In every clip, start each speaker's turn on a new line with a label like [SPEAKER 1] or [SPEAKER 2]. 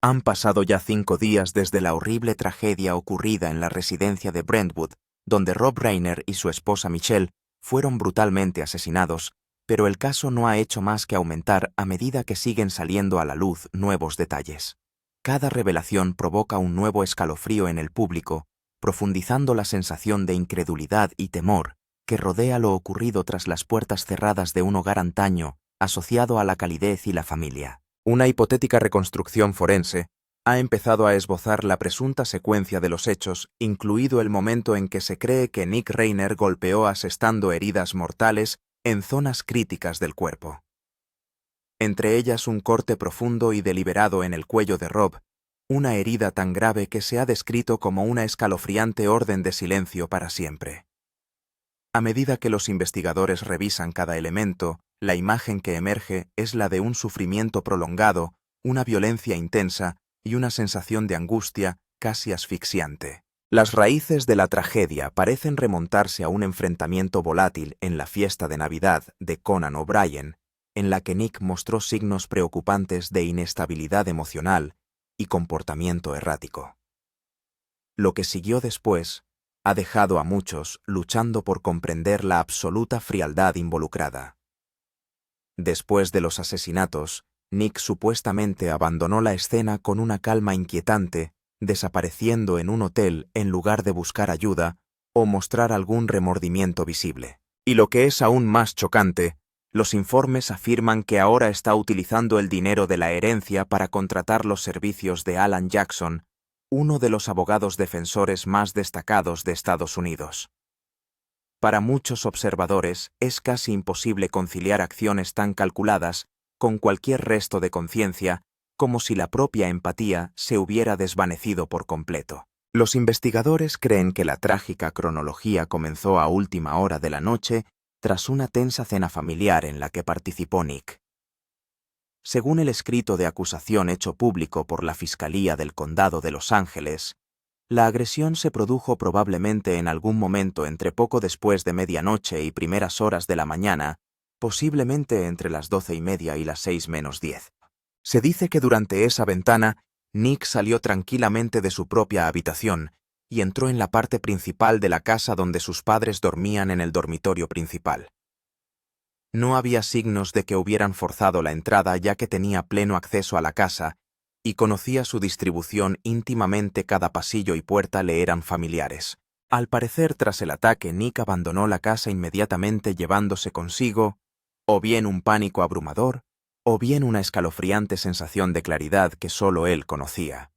[SPEAKER 1] Han pasado ya 5 días desde la horrible tragedia ocurrida en la residencia de Brentwood, donde Rob Reiner y su esposa Michelle fueron brutalmente asesinados, pero el caso no ha hecho más que aumentar a medida que siguen saliendo a la luz nuevos detalles. Cada revelación provoca un nuevo escalofrío en el público, profundizando la sensación de incredulidad y temor que rodea lo ocurrido tras las puertas cerradas de un hogar antaño asociado a la calidez y la familia. Una hipotética reconstrucción forense ha empezado a esbozar la presunta secuencia de los hechos, incluido el momento en que se cree que Nick Reiner golpeó asestando heridas mortales en zonas críticas del cuerpo. Entre ellas un corte profundo y deliberado en el cuello de Rob, una herida tan grave que se ha descrito como una escalofriante orden de silencio para siempre. A medida que los investigadores revisan cada elemento, la imagen que emerge es la de un sufrimiento prolongado, una violencia intensa y una sensación de angustia casi asfixiante. Las raíces de la tragedia parecen remontarse a un enfrentamiento volátil en la fiesta de Navidad de Conan O'Brien, en la que Nick mostró signos preocupantes de inestabilidad emocional y comportamiento errático. Lo que siguió después ha dejado a muchos luchando por comprender la absoluta frialdad involucrada. Después de los asesinatos, Nick supuestamente abandonó la escena con una calma inquietante, desapareciendo en un hotel en lugar de buscar ayuda o mostrar algún remordimiento visible. Y lo que es aún más chocante, los informes afirman que ahora está utilizando el dinero de la herencia para contratar los servicios de Alan Jackson, uno de los abogados defensores más destacados de Estados Unidos. Para muchos observadores es casi imposible conciliar acciones tan calculadas con cualquier resto de conciencia, como si la propia empatía se hubiera desvanecido por completo. Los investigadores creen que la trágica cronología comenzó a última hora de la noche tras una tensa cena familiar en la que participó Nick. Según el escrito de acusación hecho público por la Fiscalía del Condado de Los Ángeles, la agresión se produjo probablemente en algún momento entre poco después de medianoche y primeras horas de la mañana, posiblemente entre las 12:30 y las 6:10. Se dice que durante esa ventana, Nick salió tranquilamente de su propia habitación y entró en la parte principal de la casa donde sus padres dormían en el dormitorio principal. No había signos de que hubieran forzado la entrada ya que tenía pleno acceso a la casa y conocía su distribución íntimamente. Cada pasillo y puerta le eran familiares. Al parecer, tras el ataque, Nick abandonó la casa inmediatamente llevándose consigo o bien un pánico abrumador o bien una escalofriante sensación de claridad que solo él conocía.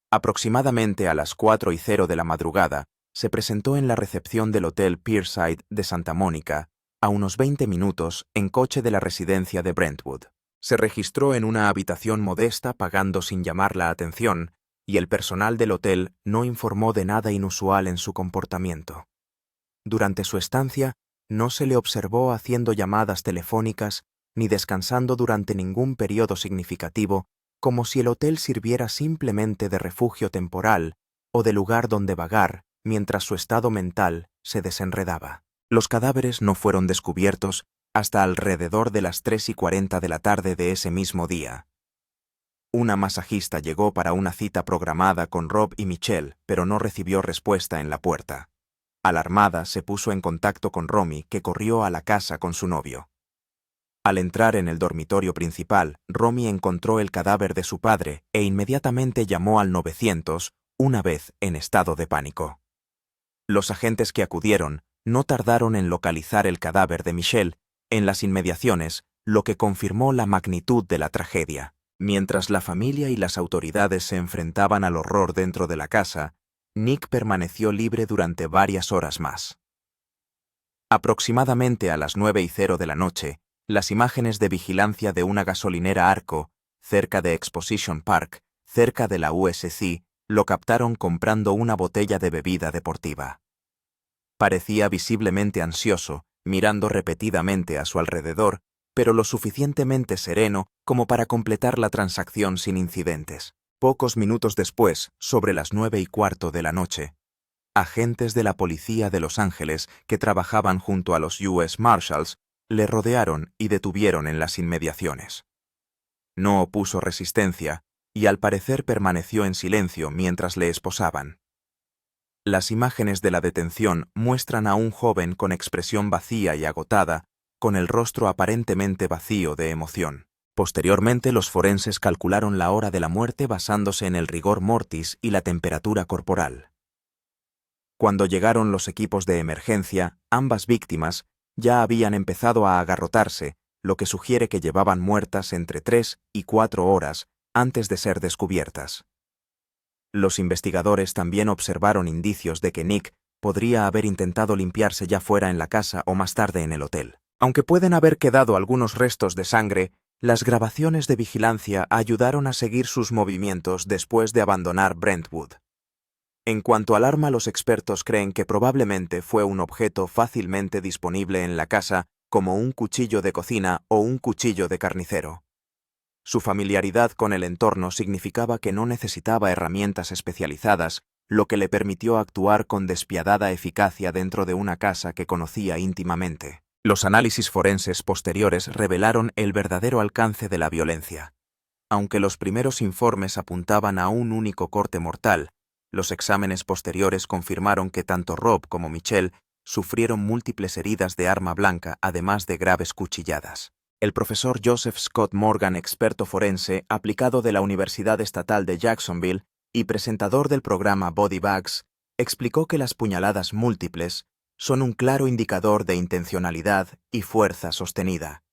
[SPEAKER 1] Aproximadamente a las 4:00 de la madrugada, se presentó en la recepción del Hotel Pierside de Santa Mónica, a unos 20 minutos en coche de la residencia de Brentwood. Se registró en una habitación modesta pagando sin llamar la atención, y el personal del hotel no informó de nada inusual en su comportamiento. Durante su estancia, no se le observó haciendo llamadas telefónicas ni descansando durante ningún periodo significativo, como si el hotel sirviera simplemente de refugio temporal o de lugar donde vagar mientras su estado mental se desenredaba. Los cadáveres no fueron descubiertos hasta alrededor de las 3:40 de la tarde de ese mismo día. Una masajista llegó para una cita programada con Rob y Michelle, pero no recibió respuesta en la puerta. Alarmada, se puso en contacto con Romy, que corrió a la casa con su novio. Al entrar en el dormitorio principal, Romy encontró el cadáver de su padre e inmediatamente llamó al 900, una vez en estado de pánico. Los agentes que acudieron no tardaron en localizar el cadáver de Michelle en las inmediaciones, lo que confirmó la magnitud de la tragedia. Mientras la familia y las autoridades se enfrentaban al horror dentro de la casa, Nick permaneció libre durante varias horas más. Aproximadamente a las 9:00 de la noche, las imágenes de vigilancia de una gasolinera Arco, cerca de Exposition Park, cerca de la USC, lo captaron comprando una botella de bebida deportiva. Parecía visiblemente ansioso, mirando repetidamente a su alrededor, pero lo suficientemente sereno como para completar la transacción sin incidentes. Pocos minutos después, sobre las 9:15 de la noche, agentes de la policía de Los Ángeles que trabajaban junto a los US Marshals le rodearon y detuvieron en las inmediaciones. No opuso resistencia y al parecer permaneció en silencio mientras le esposaban. Las imágenes de la detención muestran a un joven con expresión vacía y agotada, con el rostro aparentemente vacío de emoción. Posteriormente, los forenses calcularon la hora de la muerte basándose en el rigor mortis y la temperatura corporal. Cuando llegaron los equipos de emergencia, ambas víctimas ya habían empezado a agarrotarse, lo que sugiere que llevaban muertas entre 3 y 4 horas antes de ser descubiertas. Los investigadores también observaron indicios de que Nick podría haber intentado limpiarse ya fuera en la casa o más tarde en el hotel. Aunque pueden haber quedado algunos restos de sangre, las grabaciones de vigilancia ayudaron a seguir sus movimientos después de abandonar Brentwood. En cuanto al arma, los expertos creen que probablemente fue un objeto fácilmente disponible en la casa, como un cuchillo de cocina o un cuchillo de carnicero. Su familiaridad con el entorno significaba que no necesitaba herramientas especializadas, lo que le permitió actuar con despiadada eficacia dentro de una casa que conocía íntimamente. Los análisis forenses posteriores revelaron el verdadero alcance de la violencia. Aunque los primeros informes apuntaban a un único corte mortal, los exámenes posteriores confirmaron que tanto Rob como Michelle sufrieron múltiples heridas de arma blanca, además de graves cuchilladas. El profesor Joseph Scott Morgan, experto forense aplicado de la Universidad Estatal de Jacksonville y presentador del programa Body Bags, explicó que las puñaladas múltiples son un claro indicador de intencionalidad y fuerza sostenida.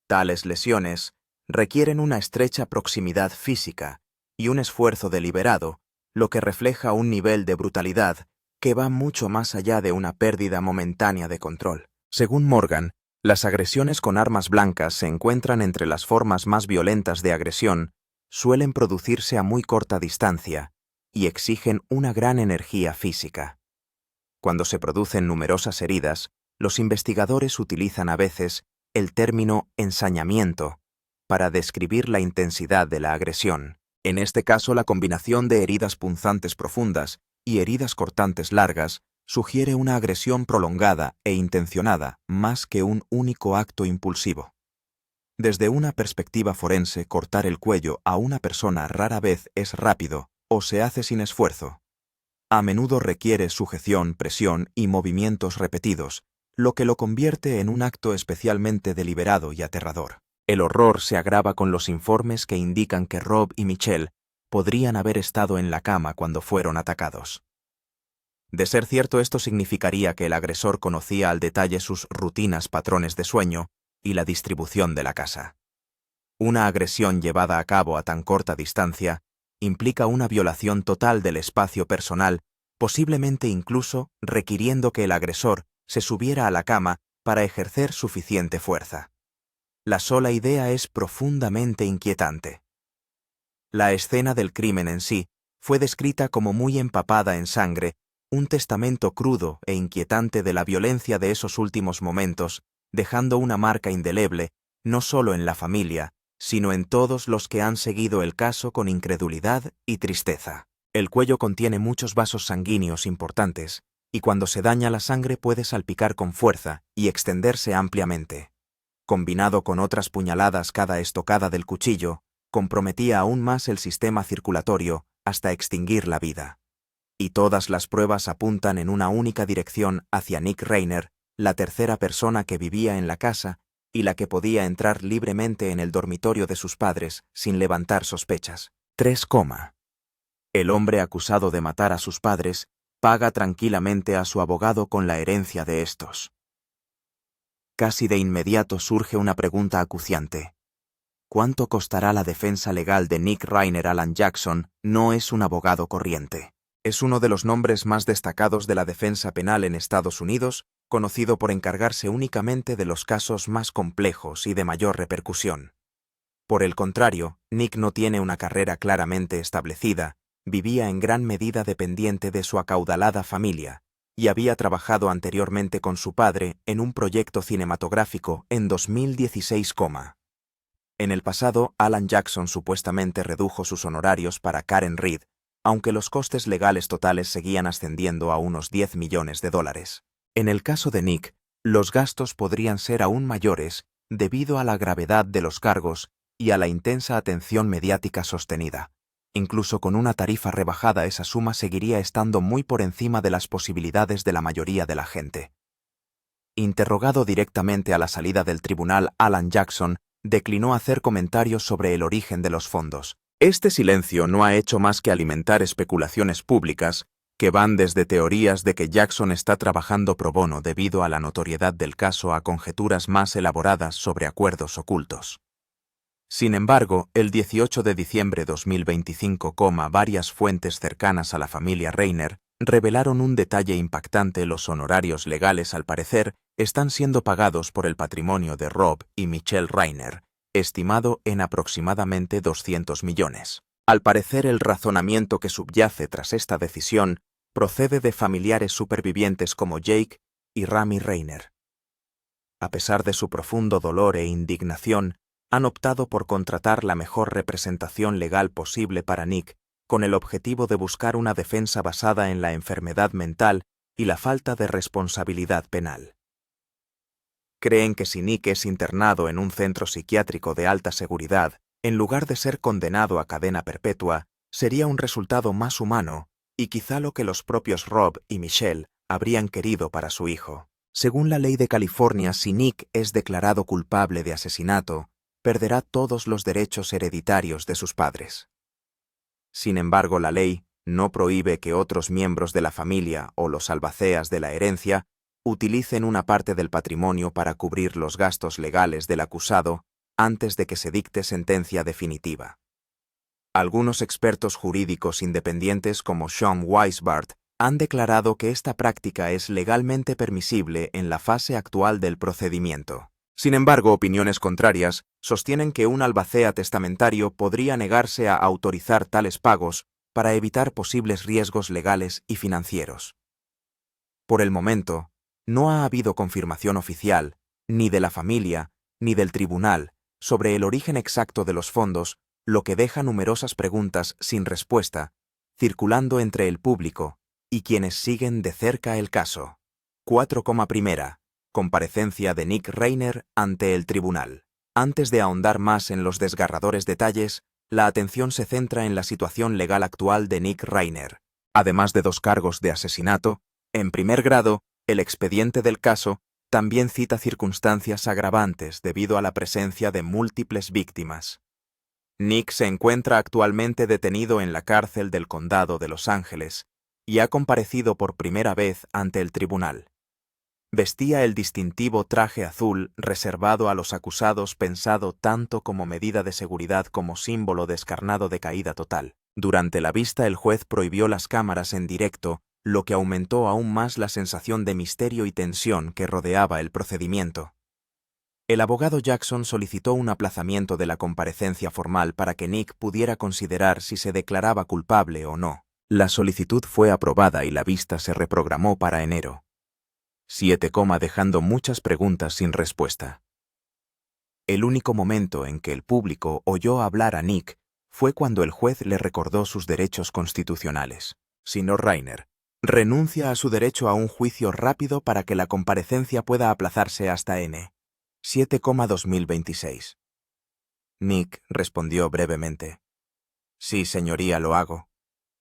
[SPEAKER 1] Tales lesiones requieren una estrecha proximidad física y un esfuerzo deliberado, lo que refleja un nivel de brutalidad que va mucho más allá de una pérdida momentánea de control. Según Morgan, las agresiones con armas blancas se encuentran entre las formas más violentas de agresión, suelen producirse a muy corta distancia y exigen una gran energía física. Cuando se producen numerosas heridas, los investigadores utilizan a veces el término ensañamiento para describir la intensidad de la agresión. En este caso, la combinación de heridas punzantes profundas y heridas cortantes largas sugiere una agresión prolongada e intencionada más que un único acto impulsivo. Desde una perspectiva forense, cortar el cuello a una persona rara vez es rápido o se hace sin esfuerzo. A menudo requiere sujeción, presión y movimientos repetidos, lo que lo convierte en un acto especialmente deliberado y aterrador. El horror se agrava con los informes que indican que Rob y Michelle podrían haber estado en la cama cuando fueron atacados. De ser cierto, esto significaría que el agresor conocía al detalle sus rutinas, patrones de sueño y la distribución de la casa. Una agresión llevada a cabo a tan corta distancia implica una violación total del espacio personal, posiblemente incluso requiriendo que el agresor se subiera a la cama para ejercer suficiente fuerza. La sola idea es profundamente inquietante. La escena del crimen en sí fue descrita como muy empapada en sangre, un testamento crudo e inquietante de la violencia de esos últimos momentos, dejando una marca indeleble, no solo en la familia, sino en todos los que han seguido el caso con incredulidad y tristeza. El cuello contiene muchos vasos sanguíneos importantes, y cuando se daña la sangre puede salpicar con fuerza y extenderse ampliamente. Combinado con otras puñaladas, cada estocada del cuchillo comprometía aún más el sistema circulatorio hasta extinguir la vida. Y todas las pruebas apuntan en una única dirección hacia Nick Rainer, la tercera persona que vivía en la casa y la que podía entrar libremente en el dormitorio de sus padres sin levantar sospechas. 3. El hombre acusado de matar a sus padres paga tranquilamente a su abogado con la herencia de estos. Casi de inmediato surge una pregunta acuciante. ¿Cuánto costará la defensa legal de Nick Rainer? Alan Jackson no es un abogado corriente. Es uno de los nombres más destacados de la defensa penal en Estados Unidos, conocido por encargarse únicamente de los casos más complejos y de mayor repercusión. Por el contrario, Nick no tiene una carrera claramente establecida, vivía en gran medida dependiente de su acaudalada familia, y había trabajado anteriormente con su padre en un proyecto cinematográfico en 2016. En el pasado, Alan Jackson supuestamente redujo sus honorarios para Karen Reed, aunque los costes legales totales seguían ascendiendo a unos $10 millones. En el caso de Nick, los gastos podrían ser aún mayores debido a la gravedad de los cargos y a la intensa atención mediática sostenida. Incluso con una tarifa rebajada, esa suma seguiría estando muy por encima de las posibilidades de la mayoría de la gente. Interrogado directamente a la salida del tribunal, Alan Jackson declinó hacer comentarios sobre el origen de los fondos. Este silencio no ha hecho más que alimentar especulaciones públicas que van desde teorías de que Jackson está trabajando pro bono debido a la notoriedad del caso a conjeturas más elaboradas sobre acuerdos ocultos. Sin embargo, el 18 de diciembre de 2025, varias fuentes cercanas a la familia Reiner revelaron un detalle impactante: los honorarios legales, al parecer, están siendo pagados por el patrimonio de Rob y Michelle Reiner, estimado en aproximadamente 200 millones. Al parecer, el razonamiento que subyace tras esta decisión procede de familiares supervivientes como Jake y Rami Reiner. A pesar de su profundo dolor e indignación, han optado por contratar la mejor representación legal posible para Nick, con el objetivo de buscar una defensa basada en la enfermedad mental y la falta de responsabilidad penal. Creen que si Nick es internado en un centro psiquiátrico de alta seguridad, en lugar de ser condenado a cadena perpetua, sería un resultado más humano y quizá lo que los propios Rob y Michelle habrían querido para su hijo. Según la ley de California, si Nick es declarado culpable de asesinato, perderá todos los derechos hereditarios de sus padres. Sin embargo, la ley no prohíbe que otros miembros de la familia o los albaceas de la herencia utilicen una parte del patrimonio para cubrir los gastos legales del acusado antes de que se dicte sentencia definitiva. Algunos expertos jurídicos independientes como Sean Weisbart han declarado que esta práctica es legalmente permisible en la fase actual del procedimiento. Sin embargo, opiniones contrarias sostienen que un albacea testamentario podría negarse a autorizar tales pagos para evitar posibles riesgos legales y financieros. Por el momento, no ha habido confirmación oficial, ni de la familia, ni del tribunal, sobre el origen exacto de los fondos, lo que deja numerosas preguntas sin respuesta, circulando entre el público y quienes siguen de cerca el caso. 4.1. Comparecencia de Nick Reiner ante el tribunal. Antes de ahondar más en los desgarradores detalles, la atención se centra en la situación legal actual de Nick Reiner. Además de 2 cargos de asesinato, en primer grado, el expediente del caso también cita circunstancias agravantes debido a la presencia de múltiples víctimas. Nick se encuentra actualmente detenido en la cárcel del condado de Los Ángeles y ha comparecido por primera vez ante el tribunal. Vestía el distintivo traje azul reservado a los acusados, pensado tanto como medida de seguridad como símbolo descarnado de caída total. Durante la vista, el juez prohibió las cámaras en directo, lo que aumentó aún más la sensación de misterio y tensión que rodeaba el procedimiento. El abogado Jackson solicitó un aplazamiento de la comparecencia formal para que Nick pudiera considerar si se declaraba culpable o no. La solicitud fue aprobada y la vista se reprogramó para enero. 7, dejando muchas preguntas sin respuesta. El único momento en que el público oyó hablar a Nick fue cuando el juez le recordó sus derechos constitucionales. Señor Reiner, renuncia a su derecho a un juicio rápido para que la comparecencia pueda aplazarse hasta N. 7,2026. Nick respondió brevemente. Sí, señoría, lo hago.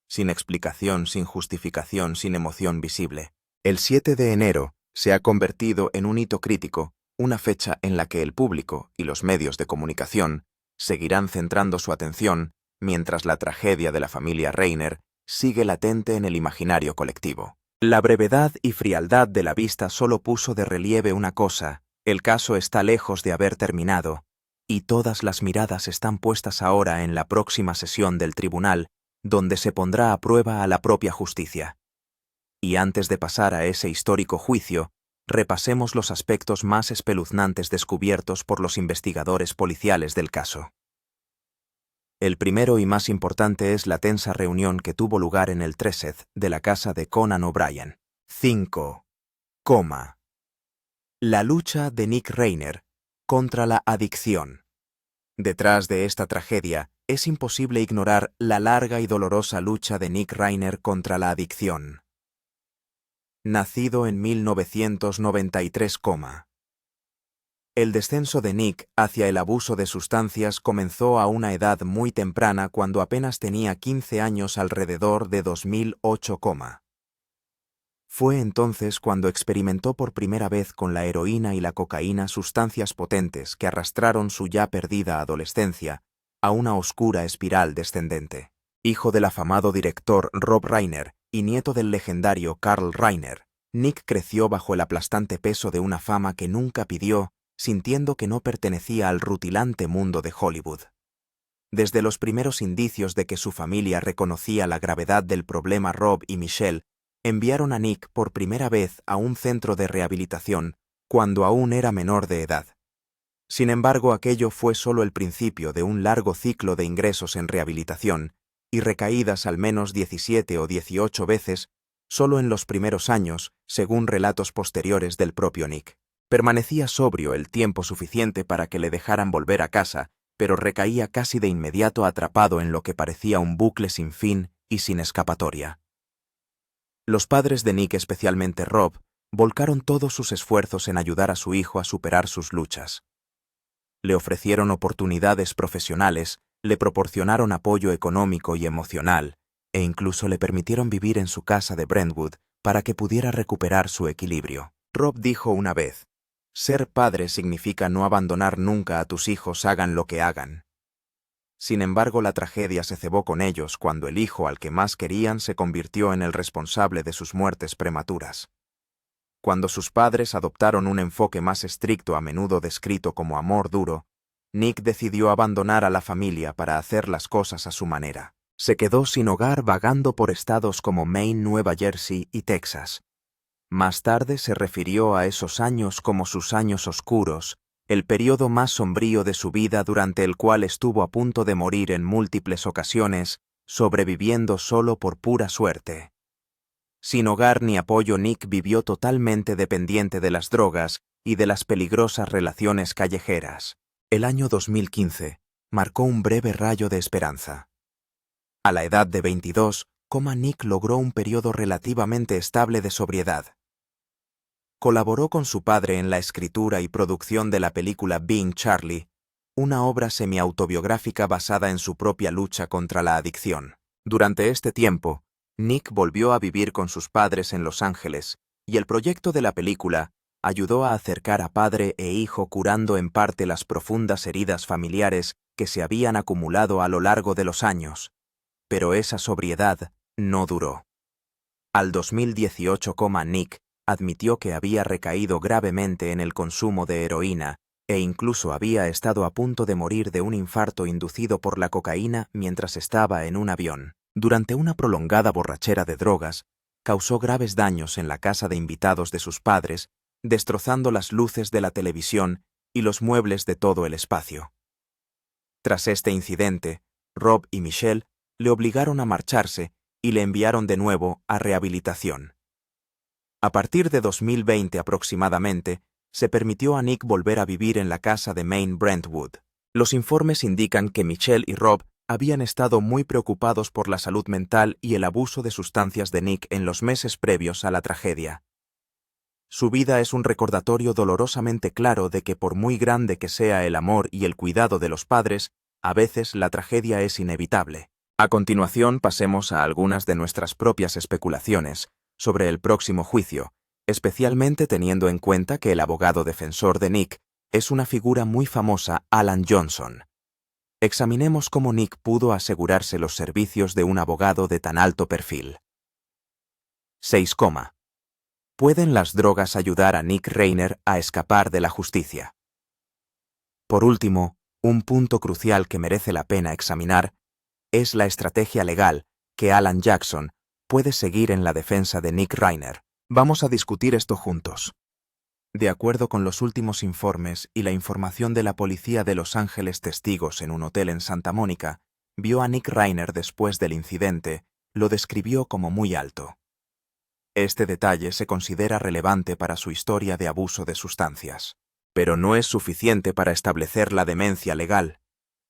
[SPEAKER 1] Sin explicación, sin justificación, sin emoción visible. El 7 de enero se ha convertido en un hito crítico, una fecha en la que el público y los medios de comunicación seguirán centrando su atención mientras la tragedia de la familia Reiner sigue latente en el imaginario colectivo. La brevedad y frialdad de la vista solo puso de relieve una cosa: el caso está lejos de haber terminado, y todas las miradas están puestas ahora en la próxima sesión del tribunal, donde se pondrá a prueba a la propia justicia. Y antes de pasar a ese histórico juicio, repasemos los aspectos más espeluznantes descubiertos por los investigadores policiales del caso. El primero y más importante es la tensa reunión que tuvo lugar en el Tresed de la casa de Conan O'Brien. 5. La lucha de Nick Reiner contra la adicción. Detrás de esta tragedia, es imposible ignorar la larga y dolorosa lucha de Nick Reiner contra la adicción. Nacido en 1993, El descenso de Nick hacia el abuso de sustancias comenzó a una edad muy temprana cuando apenas tenía 15 años alrededor de 2008. Fue entonces cuando experimentó por primera vez con la heroína y la cocaína sustancias potentes que arrastraron su ya perdida adolescencia a una oscura espiral descendente. Hijo del afamado director Rob Reiner y nieto del legendario Carl Reiner, Nick creció bajo el aplastante peso de una fama que nunca pidió, sintiendo que no pertenecía al rutilante mundo de Hollywood. Desde los primeros indicios de que su familia reconocía la gravedad del problema, Rob y Michelle enviaron a Nick por primera vez a un centro de rehabilitación cuando aún era menor de edad. Sin embargo, aquello fue solo el principio de un largo ciclo de ingresos en rehabilitación y recaídas al menos 17 o 18 veces solo en los primeros años, según relatos posteriores del propio Nick. Permanecía sobrio el tiempo suficiente para que le dejaran volver a casa, pero recaía casi de inmediato atrapado en lo que parecía un bucle sin fin y sin escapatoria. Los padres de Nick, especialmente Rob, volcaron todos sus esfuerzos en ayudar a su hijo a superar sus luchas. Le ofrecieron oportunidades profesionales, le proporcionaron apoyo económico y emocional, e incluso le permitieron vivir en su casa de Brentwood para que pudiera recuperar su equilibrio. Rob dijo una vez: «Ser padre significa no abandonar nunca a tus hijos, hagan lo que hagan». Sin embargo, la tragedia se cebó con ellos cuando el hijo al que más querían se convirtió en el responsable de sus muertes prematuras. Cuando sus padres adoptaron un enfoque más estricto, a menudo descrito como amor duro, Nick decidió abandonar a la familia para hacer las cosas a su manera. Se quedó sin hogar vagando por estados como Maine, Nueva Jersey y Texas. Más tarde se refirió a esos años como sus años oscuros, el periodo más sombrío de su vida, durante el cual estuvo a punto de morir en múltiples ocasiones, sobreviviendo solo por pura suerte. Sin hogar ni apoyo, Nick vivió totalmente dependiente de las drogas y de las peligrosas relaciones callejeras. El año 2015 marcó un breve rayo de esperanza. A la edad de 22, Nick logró un periodo relativamente estable de sobriedad. Colaboró con su padre en la escritura y producción de la película Being Charlie, una obra semi-autobiográfica basada en su propia lucha contra la adicción. Durante este tiempo, Nick volvió a vivir con sus padres en Los Ángeles, y el proyecto de la película ayudó a acercar a padre e hijo, curando en parte las profundas heridas familiares que se habían acumulado a lo largo de los años. Pero esa sobriedad no duró. Al 2018, Nick admitió que había recaído gravemente en el consumo de heroína e incluso había estado a punto de morir de un infarto inducido por la cocaína mientras estaba en un avión. Durante una prolongada borrachera de drogas, causó graves daños en la casa de invitados de sus padres, destrozando las luces de la televisión y los muebles de todo el espacio. Tras este incidente, Rob y Michelle le obligaron a marcharse y le enviaron de nuevo a rehabilitación. A partir de 2020 aproximadamente, se permitió a Nick volver a vivir en la casa de Maine Brentwood. Los informes indican que Michelle y Rob habían estado muy preocupados por la salud mental y el abuso de sustancias de Nick en los meses previos a la tragedia. Su vida es un recordatorio dolorosamente claro de que, por muy grande que sea el amor y el cuidado de los padres, a veces la tragedia es inevitable. A continuación, pasemos a algunas de nuestras propias especulaciones sobre el próximo juicio, especialmente teniendo en cuenta que el abogado defensor de Nick es una figura muy famosa, Alan Johnson. Examinemos cómo Nick pudo asegurarse los servicios de un abogado de tan alto perfil. 6. ¿Pueden las drogas ayudar a Nick Reiner a escapar de la justicia? Por último, un punto crucial que merece la pena examinar es la estrategia legal que Alan Jackson puede seguir en la defensa de Nick Reiner. Vamos a discutir esto juntos. De acuerdo con los últimos informes y la información de la policía de Los Ángeles, testigos en un hotel en Santa Mónica vio a Nick Reiner después del incidente, lo describió como muy alto. Este detalle se considera relevante para su historia de abuso de sustancias, pero no es suficiente para establecer la demencia legal.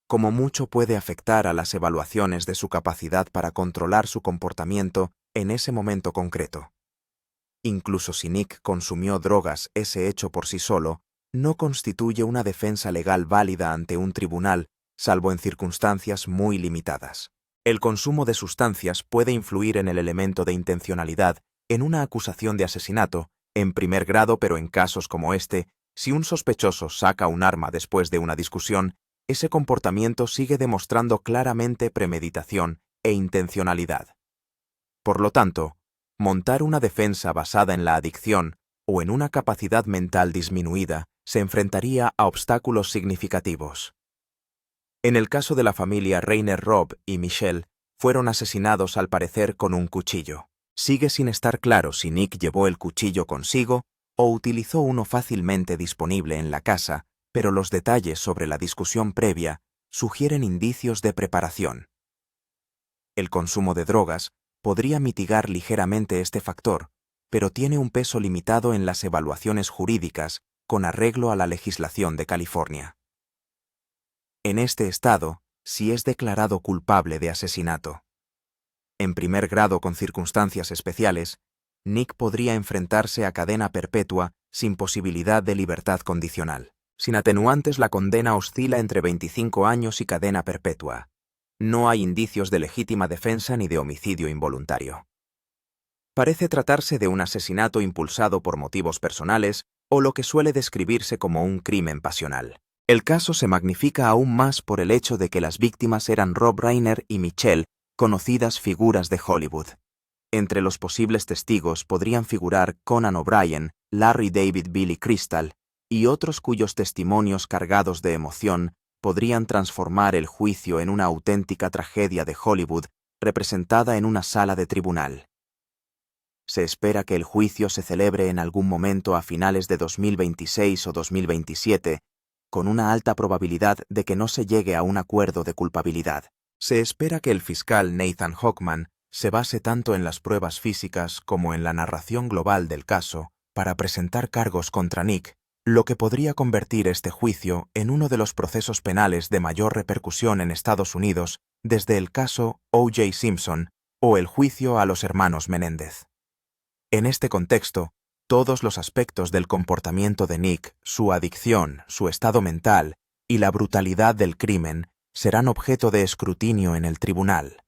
[SPEAKER 1] Como mucho puede afectar a las evaluaciones de su capacidad para controlar su comportamiento en ese momento concreto. Incluso si Nick consumió drogas, ese hecho por sí solo no constituye una defensa legal válida ante un tribunal, salvo en circunstancias muy limitadas. El consumo de sustancias puede influir en el elemento de intencionalidad en una acusación de asesinato, en primer grado, pero en casos como este, si un sospechoso saca un arma después de una discusión, ese comportamiento sigue demostrando claramente premeditación e intencionalidad. Por lo tanto, montar una defensa basada en la adicción o en una capacidad mental disminuida se enfrentaría a obstáculos significativos. En el caso de la familia Rainer, Rob y Michelle fueron asesinados al parecer con un cuchillo. Sigue sin estar claro si Nick llevó el cuchillo consigo o utilizó uno fácilmente disponible en la casa, pero los detalles sobre la discusión previa sugieren indicios de preparación. El consumo de drogas podría mitigar ligeramente este factor, pero tiene un peso limitado en las evaluaciones jurídicas con arreglo a la legislación de California. En este estado, si es declarado culpable de asesinato, en primer grado con circunstancias especiales, Nick podría enfrentarse a cadena perpetua sin posibilidad de libertad condicional. Sin atenuantes, la condena oscila entre 25 años y cadena perpetua. No hay indicios de legítima defensa ni de homicidio involuntario. Parece tratarse de un asesinato impulsado por motivos personales o lo que suele describirse como un crimen pasional. El caso se magnifica aún más por el hecho de que las víctimas eran Rob Reiner y Michelle, conocidas figuras de Hollywood. Entre los posibles testigos podrían figurar Conan O'Brien, Larry David Billy Crystal y otros cuyos testimonios cargados de emoción podrían transformar el juicio en una auténtica tragedia de Hollywood representada en una sala de tribunal. Se espera que el juicio se celebre en algún momento a finales de 2026 o 2027, con una alta probabilidad de que no se llegue a un acuerdo de culpabilidad. Se espera que el fiscal Nathan Hochman se base tanto en las pruebas físicas como en la narración global del caso para presentar cargos contra Nick, lo que podría convertir este juicio en uno de los procesos penales de mayor repercusión en Estados Unidos desde el caso O.J. Simpson o el juicio a los hermanos Menéndez. En este contexto, todos los aspectos del comportamiento de Nick, su adicción, su estado mental y la brutalidad del crimen serán objeto de escrutinio en el tribunal.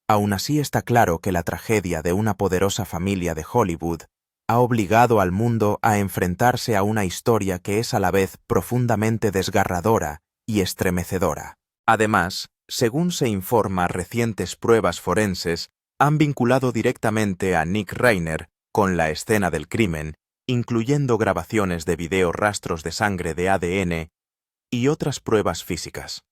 [SPEAKER 1] Aún así está claro que la tragedia de una poderosa familia de Hollywood ha obligado al mundo a enfrentarse a una historia que es a la vez profundamente desgarradora y estremecedora. Además, según se informa, recientes pruebas forenses han vinculado directamente a Nick Reiner con la escena del crimen, incluyendo grabaciones de video, rastros de sangre, de ADN y otras pruebas físicas.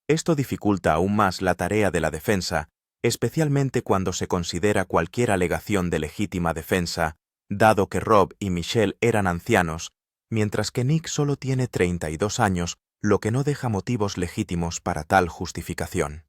[SPEAKER 1] Esto dificulta aún más la tarea de la defensa, especialmente cuando se considera cualquier alegación de legítima defensa, dado que Rob y Michelle eran ancianos, mientras que Nick solo tiene 32 años, lo que no deja motivos legítimos para tal justificación.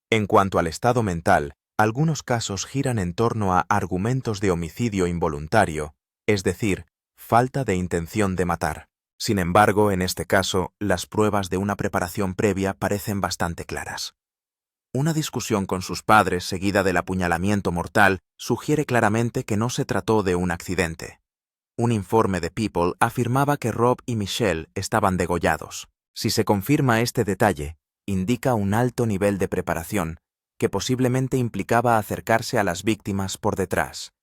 [SPEAKER 1] En cuanto al estado mental, algunos casos giran en torno a argumentos de homicidio involuntario, es decir, falta de intención de matar. Sin embargo, en este caso, las pruebas de una preparación previa parecen bastante claras. Una discusión con sus padres seguida del apuñalamiento mortal sugiere claramente que no se trató de un accidente. Un informe de People afirmaba que Rob y Michelle estaban degollados. Si se confirma este detalle, indica un alto nivel de preparación, que posiblemente implicaba acercarse a las víctimas por detrás.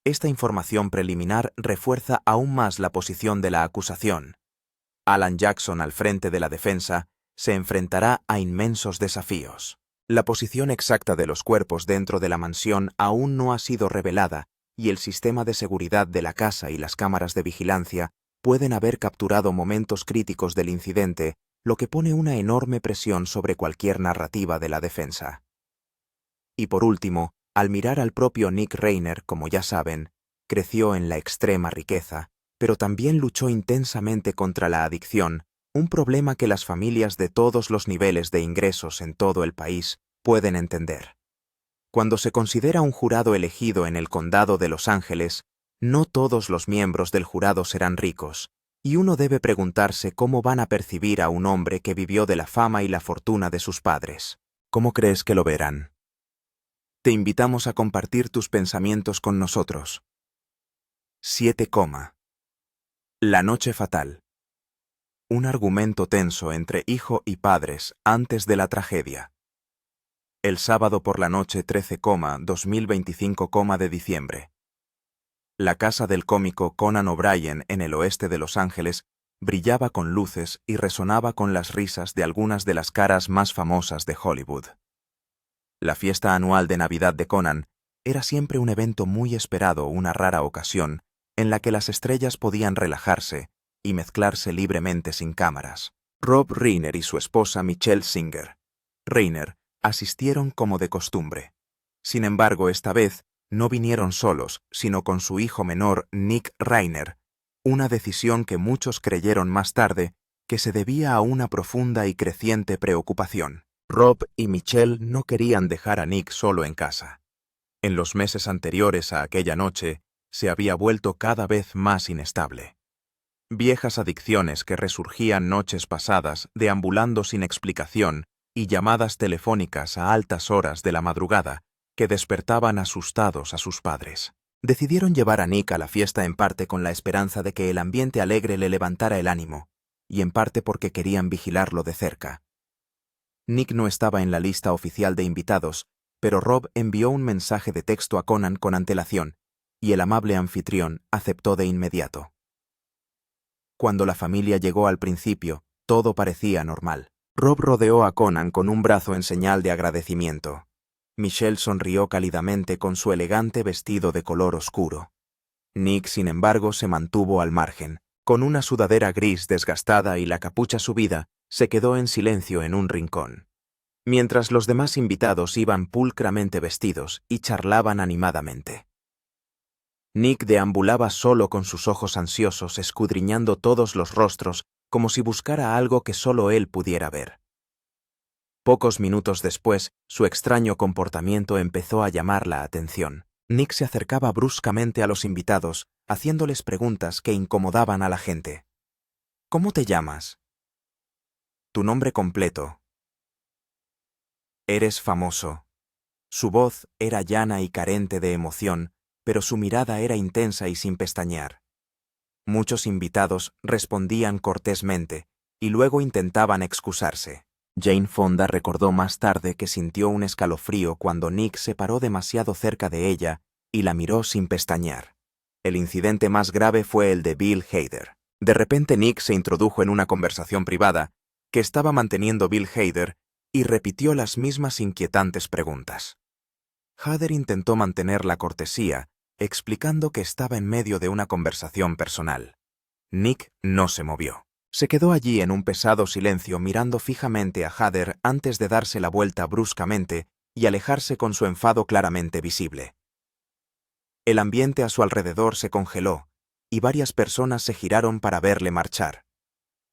[SPEAKER 1] Esta información preliminar refuerza aún más la posición de la acusación. Alan Jackson, al frente de la defensa, se enfrentará a inmensos desafíos. La posición exacta de los cuerpos dentro de la mansión aún no ha sido revelada y el sistema de seguridad de la casa y las cámaras de vigilancia pueden haber capturado momentos críticos del incidente, lo que pone una enorme presión sobre cualquier narrativa de la defensa. Y por último, al mirar al propio Nick Reiner, como ya saben, creció en la extrema riqueza, pero también luchó intensamente contra la adicción, un problema que las familias de todos los niveles de ingresos en todo el país pueden entender. Cuando se considera un jurado elegido en el condado de Los Ángeles, no todos los miembros del jurado serán ricos, y uno debe preguntarse cómo van a percibir a un hombre que vivió de la fama y la fortuna de sus padres. ¿Cómo crees que lo verán? Te invitamos a compartir tus pensamientos con nosotros. 7, La noche fatal. Un argumento tenso entre hijo y padres antes de la tragedia. El sábado por la noche 13,2025 de diciembre. La casa del cómico Conan O'Brien en el oeste de Los Ángeles brillaba con luces y resonaba con las risas de algunas de las caras más famosas de Hollywood. La fiesta anual de Navidad de Conan era siempre un evento muy esperado, una rara ocasión en la que las estrellas podían relajarse y mezclarse libremente sin cámaras. Rob Reiner y su esposa Michelle Singer Reiner asistieron como de costumbre. Sin embargo, esta vez no vinieron solos, sino con su hijo menor Nick Reiner, una decisión que muchos creyeron más tarde que se debía a una profunda y creciente preocupación. Rob y Michelle no querían dejar a Nick solo en casa. En los meses anteriores a aquella noche, se había vuelto cada vez más inestable. Viejas adicciones que resurgían noches pasadas deambulando sin explicación y llamadas telefónicas a altas horas de la madrugada que despertaban asustados a sus padres. Decidieron llevar a Nick a la fiesta en parte con la esperanza de que el ambiente alegre le levantara el ánimo, y en parte porque querían vigilarlo de cerca. Nick no estaba en la lista oficial de invitados, pero Rob envió un mensaje de texto a Conan con antelación, y el amable anfitrión aceptó de inmediato. Cuando la familia llegó al principio, todo parecía normal. Rob rodeó a Conan con un brazo en señal de agradecimiento. Michelle sonrió cálidamente con su elegante vestido de color oscuro. Nick, sin embargo, se mantuvo al margen. Con una sudadera gris desgastada y la capucha subida, se quedó en silencio en un rincón. Mientras los demás invitados iban pulcramente vestidos y charlaban animadamente. Nick deambulaba solo con sus ojos ansiosos, escudriñando todos los rostros como si buscara algo que solo él pudiera ver. Pocos minutos después, su extraño comportamiento empezó a llamar la atención. Nick se acercaba bruscamente a los invitados, haciéndoles preguntas que incomodaban a la gente. ¿Cómo te llamas? Tu nombre completo. Eres famoso. Su voz era llana y carente de emoción, pero su mirada era intensa y sin pestañear. Muchos invitados respondían cortésmente y luego intentaban excusarse. Jane Fonda recordó más tarde que sintió un escalofrío cuando Nick se paró demasiado cerca de ella y la miró sin pestañear. El incidente más grave fue el de Bill Hader. De repente Nick se introdujo en una conversación privada que estaba manteniendo Bill Hader y repitió las mismas inquietantes preguntas. Hader intentó mantener la cortesía, explicando que estaba en medio de una conversación personal. Nick no se movió. Se quedó allí en un pesado silencio mirando fijamente a Hader antes de darse la vuelta bruscamente y alejarse con su enfado claramente visible. El ambiente a su alrededor se congeló y varias personas se giraron para verle marchar.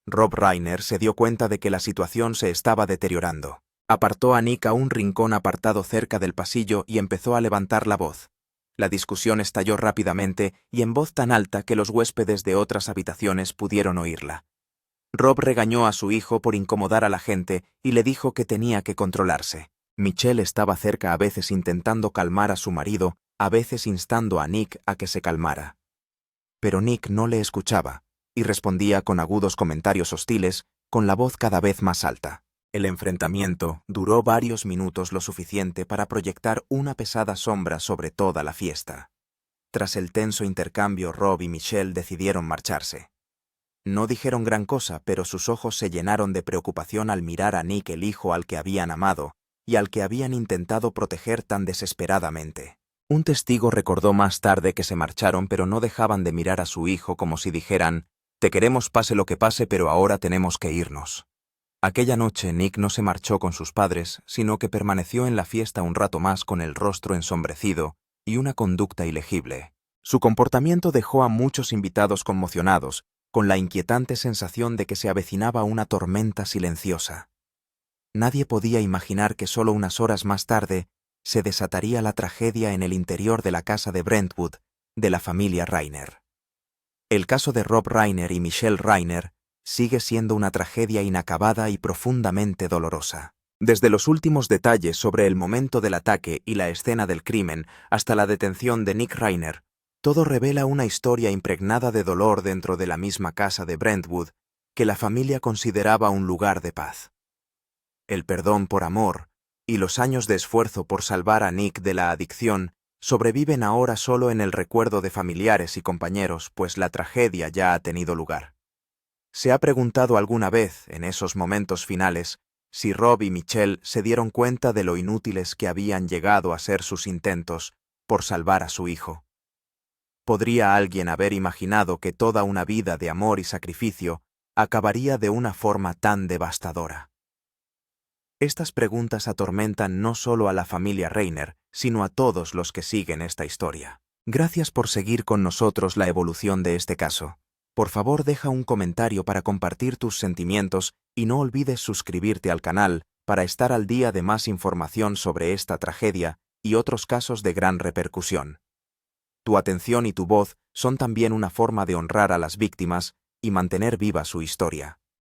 [SPEAKER 1] Rob Reiner se dio cuenta de que la situación se estaba deteriorando. Apartó a Nick a un rincón apartado cerca del pasillo y empezó a levantar la voz. La discusión estalló rápidamente y en voz tan alta que los huéspedes de otras habitaciones pudieron oírla. Rob regañó a su hijo por incomodar a la gente y le dijo que tenía que controlarse. Michelle estaba cerca, a veces intentando calmar a su marido, a veces instando a Nick a que se calmara. Pero Nick no le escuchaba y respondía con agudos comentarios hostiles, con la voz cada vez más alta. El enfrentamiento duró varios minutos, lo suficiente para proyectar una pesada sombra sobre toda la fiesta. Tras el tenso intercambio, Rob y Michelle decidieron marcharse. No dijeron gran cosa, pero sus ojos se llenaron de preocupación al mirar a Nick, el hijo al que habían amado y al que habían intentado proteger tan desesperadamente. Un testigo recordó más tarde que se marcharon, pero no dejaban de mirar a su hijo como si dijeran: «Te queremos pase lo que pase, pero ahora tenemos que irnos». Aquella noche Nick no se marchó con sus padres, sino que permaneció en la fiesta un rato más con el rostro ensombrecido y una conducta ilegible. Su comportamiento dejó a muchos invitados conmocionados, con la inquietante sensación de que se avecinaba una tormenta silenciosa. Nadie podía imaginar que solo unas horas más tarde se desataría la tragedia en el interior de la casa de Brentwood, de la familia Reiner. El caso de Rob Reiner y Michelle Reiner sigue siendo una tragedia inacabada y profundamente dolorosa. Desde los últimos detalles sobre el momento del ataque y la escena del crimen hasta la detención de Nick Reiner, Todo revela una historia impregnada de dolor dentro de la misma casa de Brentwood, que la familia consideraba un lugar de paz. El perdón por amor y los años de esfuerzo por salvar a Nick de la adicción sobreviven ahora solo en el recuerdo de familiares y compañeros, pues la tragedia ya ha tenido lugar. ¿Se ha preguntado alguna vez, en esos momentos finales, si Rob y Michelle se dieron cuenta de lo inútiles que habían llegado a ser sus intentos por salvar a su hijo? ¿Podría alguien haber imaginado que toda una vida de amor y sacrificio acabaría de una forma tan devastadora? Estas preguntas atormentan no solo a la familia Reiner, sino a todos los que siguen esta historia. Gracias por seguir con nosotros la evolución de este caso. Por favor, deja un comentario para compartir tus sentimientos y no olvides suscribirte al canal para estar al día de más información sobre esta tragedia y otros casos de gran repercusión. Tu atención y tu voz son también una forma de honrar a las víctimas y mantener viva su historia.